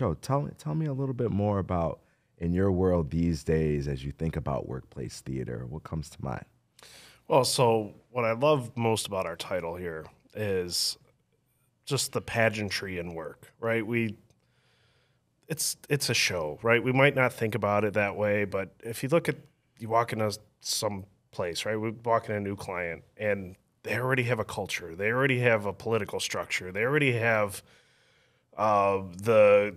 Joe, tell me a little bit more about in your world these days as you think about workplace theater. What comes to mind? Well, so what I love most about our title here is just the pageantry in work, right? It's a show, right? We might not think about it that way, but if you walk into some place, right? We walk in a new client and they already have a culture. They already have a political structure. They already have the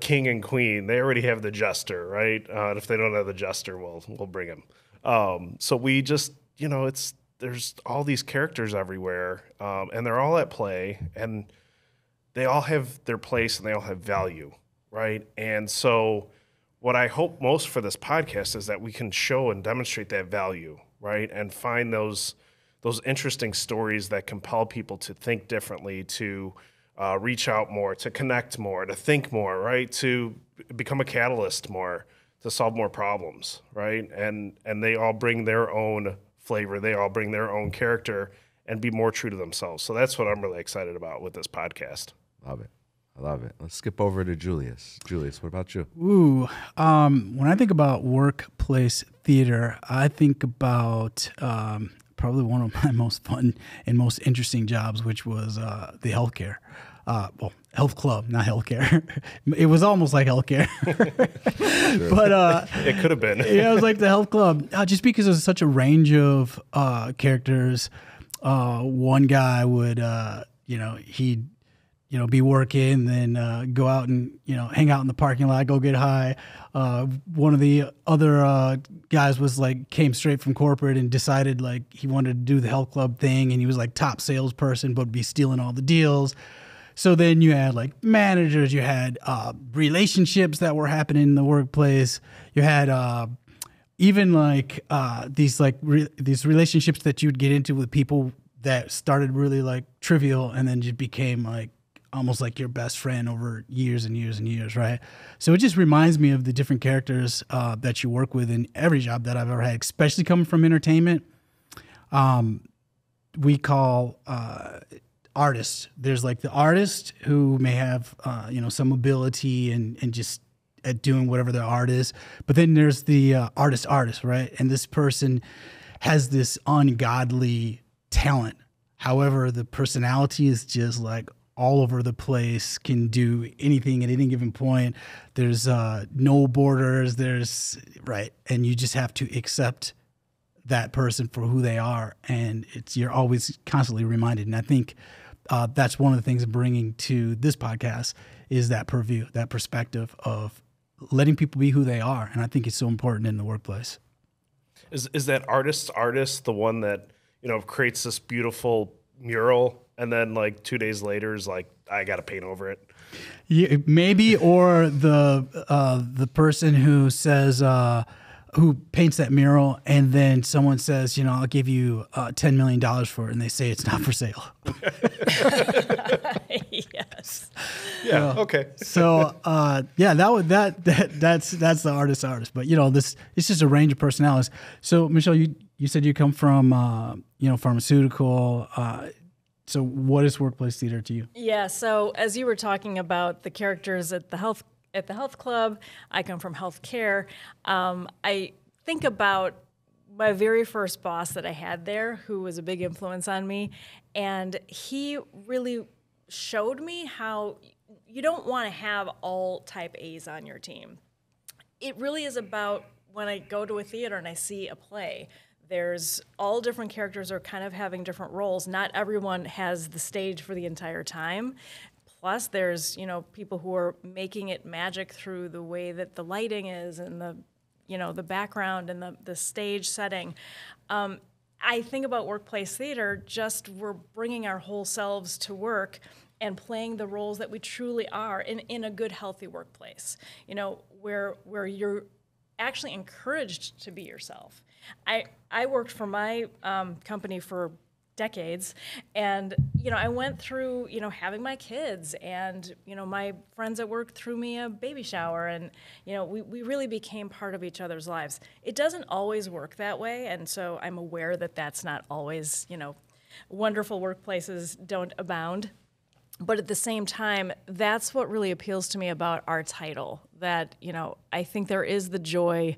king and queen. They already have the jester, right? And if they don't have the jester, we'll bring him. So we just, there's all these characters everywhere, and they're all at play, and they all have their place and they all have value, right? And so what I hope most for this podcast is that we can show and demonstrate that value, right? And find those interesting stories that compel people to think differently, to reach out more, to connect more, to think more, right? To become a catalyst more, to solve more problems, right? And they all bring their own flavor. They all bring their own character and be more true to themselves. So that's what I'm really excited about with this podcast. Love it. I love it. Let's skip over to Julius. Julius, what about you? Ooh, when I think about workplace theater, I think about probably one of my most fun and most interesting jobs, which was the healthcare. Health club, not healthcare. It was almost like healthcare, Sure. but It could have been. yeah, it was like the health club. Just because there's such a range of characters. One guy would, he'd be working, then go out and, hang out in the parking lot, go get high. One of the other guys was came straight from corporate and decided he wanted to do the health club thing, and he was top salesperson, but would be stealing all the deals. So then you had managers, you had relationships that were happening in the workplace. You had even these relationships that you'd get into with people that started really trivial and then just became almost like your best friend over years and years and years, right? So it just reminds me of the different characters that you work with in every job that I've ever had, especially coming from entertainment. We call artists. There's the artist who may have some ability and just at doing whatever their art is, but then there's the artist, right? And this person has this ungodly talent. However, the personality is just all over the place, can do anything at any given point. There's no borders. Right. And you just have to accept that person for who they are. And you're always constantly reminded. And I think that's one of the things bringing to this podcast is that purview, that perspective of letting people be who they are. And I think it's so important in the workplace. Is that artist the one that, creates this beautiful mural and then 2 days later is I got to paint over it? Yeah, maybe, or the person who says, who paints that mural and then someone says, I'll give you $10 million for it. And they say it's not for sale. Yes. Yeah. Okay. So, that's the artist. But it's just a range of personalities. So Michelle, you said you come from, pharmaceutical, so what is workplace theater to you? Yeah, so as you were talking about the characters at the health club, I come from healthcare. I think about my very first boss that I had there, who was a big influence on me, and he really showed me how you don't want to have all type A's on your team. It really is about when I go to a theater and I see a play, there's all different characters are kind of having different roles. Not everyone has the stage for the entire time. Plus, there's, people who are making it magic through the way that the lighting is and the background and the stage setting. I think about workplace theater, just we're bringing our whole selves to work and playing the roles that we truly are in a good, healthy workplace, where you're actually encouraged to be yourself. I worked for my company for decades, and I went through having my kids, and my friends at work threw me a baby shower, and we really became part of each other's lives. It doesn't always work that way, and so I'm aware that that's not always wonderful workplaces don't abound. But at the same time, that's what really appeals to me about our title, that, I think there is the joy,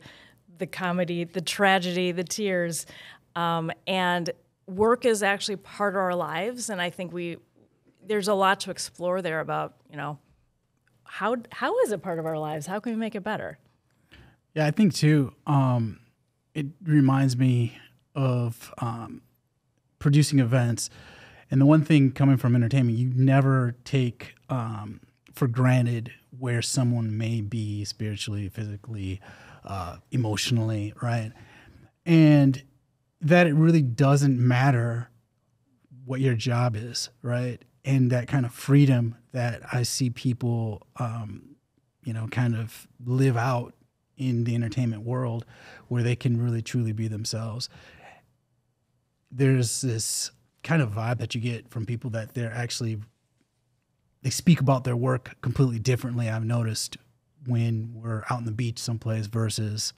the comedy, the tragedy, the tears, and work is actually part of our lives. And I think there's a lot to explore there about, how is it part of our lives? How can we make it better? Yeah, I think too, it reminds me of producing events. And the one thing coming from entertainment, you never take for granted where someone may be spiritually, physically, emotionally, right? And that it really doesn't matter what your job is, right? And that kind of freedom that I see people, kind of live out in the entertainment world where they can really truly be themselves. There's this kind of vibe that you get from people that they speak about their work completely differently. I've noticed when we're out on the beach someplace versus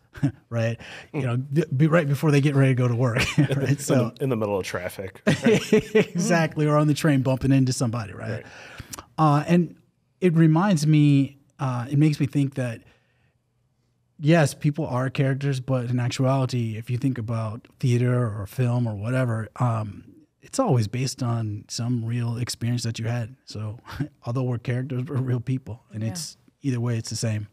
right, right before they get ready to go to work, right? So in the middle of traffic, right? Exactly, or on the train bumping into somebody, right? And it reminds me, it makes me think that yes, people are characters, but in actuality, if you think about theater or film or whatever, it's always based on some real experience that you had. So although we're characters, we're real people. And it's either way, it's the same.